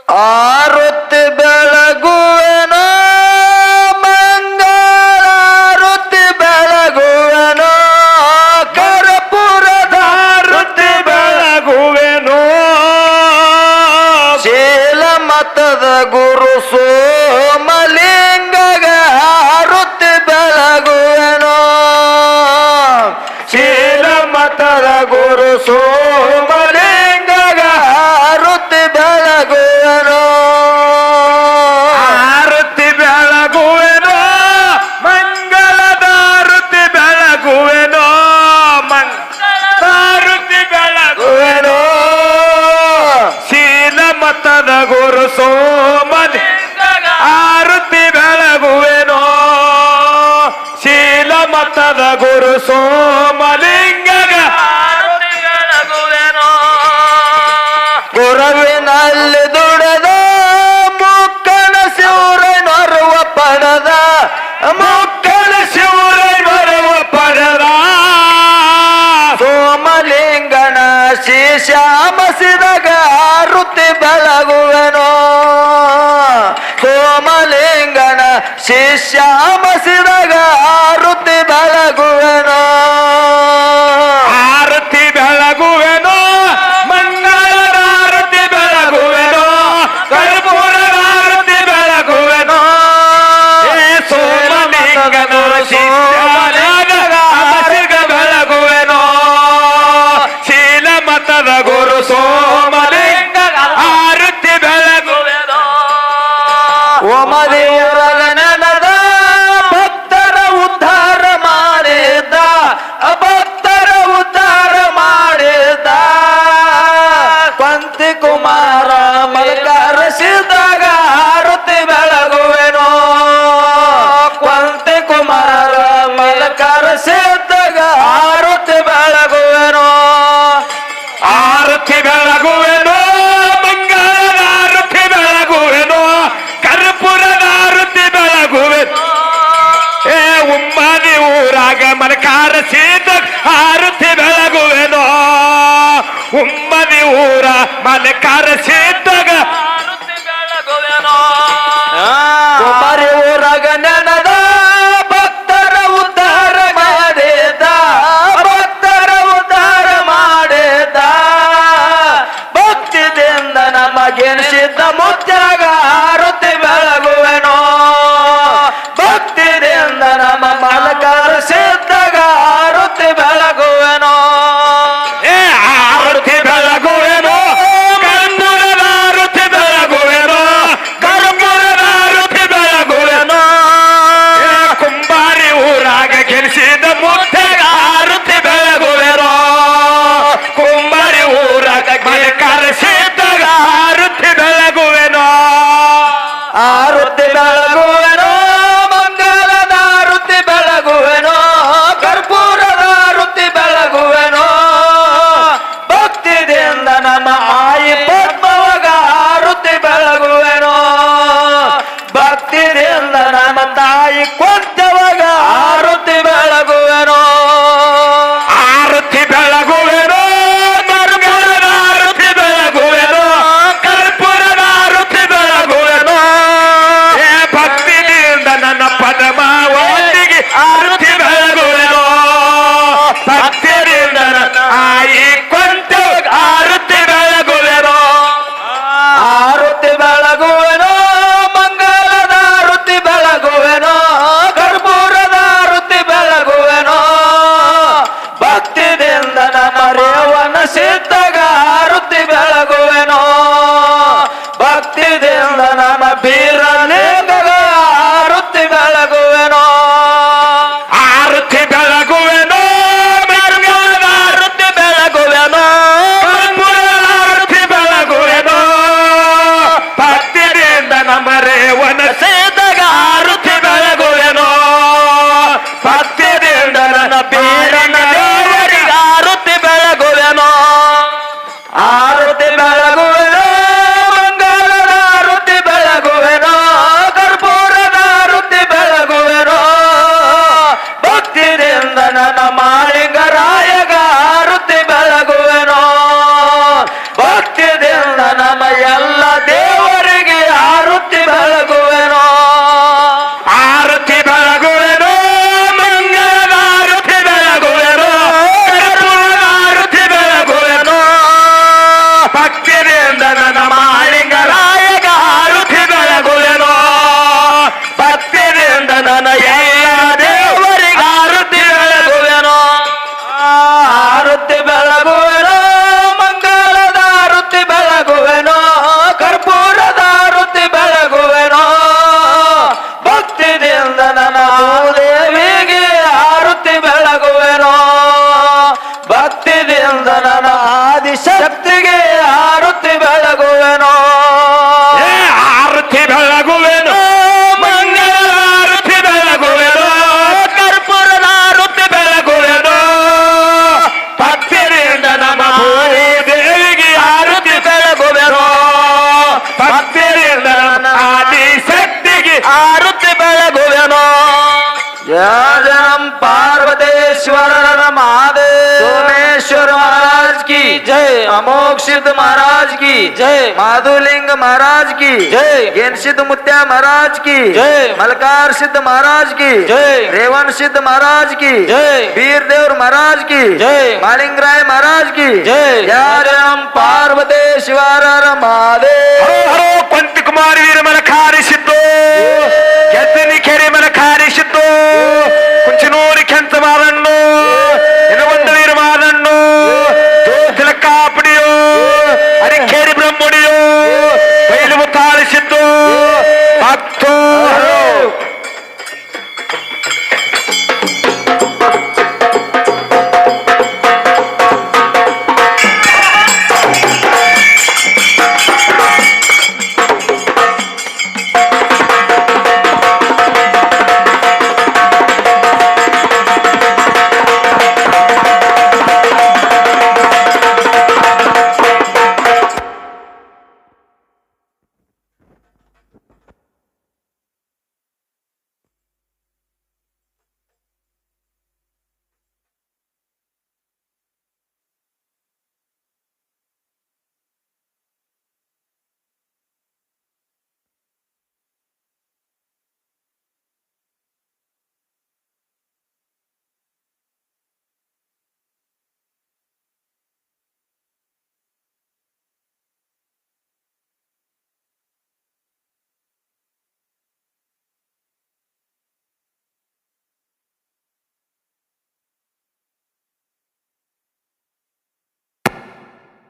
ಆರುತಿ ಬೆಳಗುವೆನೋ ಮಂಗಳಾರುತಿ ಬೆಳಗುವೆನೋ ಕರ್ಪೂರದ ಆರುತಿ ಬೆಳಗುವೆನೋ ಶೀಲ ಮತದ ಗುರು ಸೋಮಲಿಂಗಗ ಆರುತಿ ಬೆಳಗುವೆನೋ ಶೀಲ ಮತದ ಗುರು ಸೋಮಲಿಂಗಗ ಆರುತಿ ಬೆಳಗುವೆನೋ ಆರುತಿ ಬೆಳಗುವೆನೋ ಮಂಗಳದ ಆರುತಿ ಬೆಳಗುವೆನೋ ಆರುತಿ ಬೆಳಗುವೆನೋ ಶೀಲ ಮತದ ಗುರು ಸೋಮಲಿ ಆರುತಿ ಬೆಳಗುವೆನೋ ಶೀಲ ಮತದ ಗುರು ಸೋಮಲಿಂಗಗ ಆರುತಿ ಬೆಳಗುವೆನೋ ಗುರುವಿನಲ್ಲಿ ದುಡದ ಮುಕ್ಕಣ ಶಿವರನೊರುವ ಪಡದ ಮುಕ್ಕಳ ಶಿವರೈವರವ ಪಡೆದ ಸೋಮಲಿಂಗನ ಶಿಶ್ಯಾಮಸಿದಾಗ ಆರುತಿ ಬೆಳಗುವೆನೋ ಸೋಮಲಿಂಗನ ಶಿಶ್ಯಾಮಸಿದಾಗ ಆರುತಿ ಬೆಳಗುವೆನೋ ಆರತಿ ಬೆಳಗುವೆನೋ ಮಂಗಳದ ಆರತಿ ಬೆಳಗುವೆನೋ ಕರ್ಪೂರದ ಆರತಿ ಬೆಳಗುವೆನೋ ಏ ಸೋಮಲಿಂಗನ ಶಿಷ್ಯನಾದ ಆರತಿಗ ಬೆಳಗುವೆನೋ ಶೀಲ ಮತದ ಗುರು ಸೋಮಲಿಂಗ ಆರತಿ ಬೆಳಗುವೆನೋ ಓಮದೇವರ ನೆನದ ಭಕ್ತರ ಉದ್ಧಾರ ಮಾಡಿದ ಭಕ್ತರ ಉದ್ಧಾರ ಮಾಡಿದ ಕೊಂತಿ ಕುಮಾರ ಮಲ್ಕಾರ ಸಿದ್ದಾಗ ಆರುತಿ ಬೆಳಗುವೆನೋ ಕೊಂತಿ ಕುಮಾರ ಮಲ್ಕಾರ ಸಿದ್ದಾಗ ಆರುತಿ ಬೆಳಗುವೆನೋ ಆರತಿ ಬೆಳಗುವೆನೋ ಮಂಗಳದ ಆರತಿ ಬೆಳಗುವೆನೋ ಕರ್ಪೂರದ ಆರತಿ ಬೆಳಗುವೆನೋ ಏ ಉಮ್ಮದಿ ಊರಾಗ ಮನಕಾರ ಸೀತ ಆರತಿ ಬೆಳಗುವೆನೋ ಉಮ್ಮದಿ ಊರ ಮನಕಾರ ಸೀತಾಗ ಆರತಿ ಬೆಳಗುವೆನೋ ಕುಮಾರಿ ಊರಾಗ ನೆನದ ಭಕ್ತರ ಉದ್ಧಾರ ಮಾಡಿದ ಭಕ್ತರ ಉದ್ಧಾರ ಮಾಡಿದ ಭಕ್ತಿದಿಂದ ನಮಗೆನಿಸಿದ್ದ ಮುತ್ಯಾಗ ಆರುತಿ ಬೆಳಗುವೆನೋ ಭಕ್ತಿದಿಂದ ನಮ್ಮ ಮಲಕಾರ ಸಿದ್ದಾಗ ಆರುತಿ ಬೆಳಗುವೆನೋ ಏ ಆರತಿ ಬೆಳಗುವೆನೋ ಕರ್ಪೂರದ ಭಕ್ತಿದಿಂದ ನನ್ನ ಆದಿಶಕ್ತಿಗೆ ಆರುತಿ ಬೆಳಗುವೆನೋ ಆರತಿ ಬೆಳಗುವೆನು ಮಂಗಳ ಆರತಿ ಬೆಳಗುವೆನು ಕರ್ಪೂರದ ಆರತಿ ಬೆಳಗುವೆನು ಭಕ್ತಿಯಿಂದ ನಮ್ಮ ದೇವಿಗೆ ಆರತಿ ಬೆಳಗುವೆನು ಭಕ್ತಿಯಿಂದ ನಮ್ಮ ಆದಿಶಕ್ತಿಗೆ ಆರುತಿ ಬೆಳಗುವೆನೋ जय जनम पार्वतेश्वर महादेव सोमेश्वर महाराज की जय अमोघ सिद्ध महाराज की जय माधुलिंग महाराज की जय ज्ञान सिद्ध मुत्या महाराज की जय मलकार सिद्ध महाराज की जय रेवन सिद्ध महाराज की जय वीर देव महाराज की जय मालिंग राय महाराज की जय जय जनम पार्वतेश्वर महादेव हरो पंत कुमार वीर मलखारी सिद्धो ಕೆತ್ತನಿ ಕೆರೆ ಮನ ಕಾರಿಸಿದ್ದು ಕುಂಚನೂರಿ ಕೆಂಚ ಮಾದಣ್ಣು ಇನವಂದ ವೀರ ಮಾದಣ್ಣು ಜೋತಿಲ ಕಾಪಡಿಯೋ ಅರಿಕೇರಿ ಬ್ರಹ್ಮಣಿಯೋ ಬಯಲು ಮುತ್ತಾಳಿಸಿದ್ದು ಭಕ್ತೋ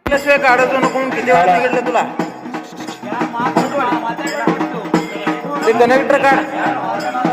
काढतो नको किती वेळा सांगितलं तुला ते कनेक्टर काढ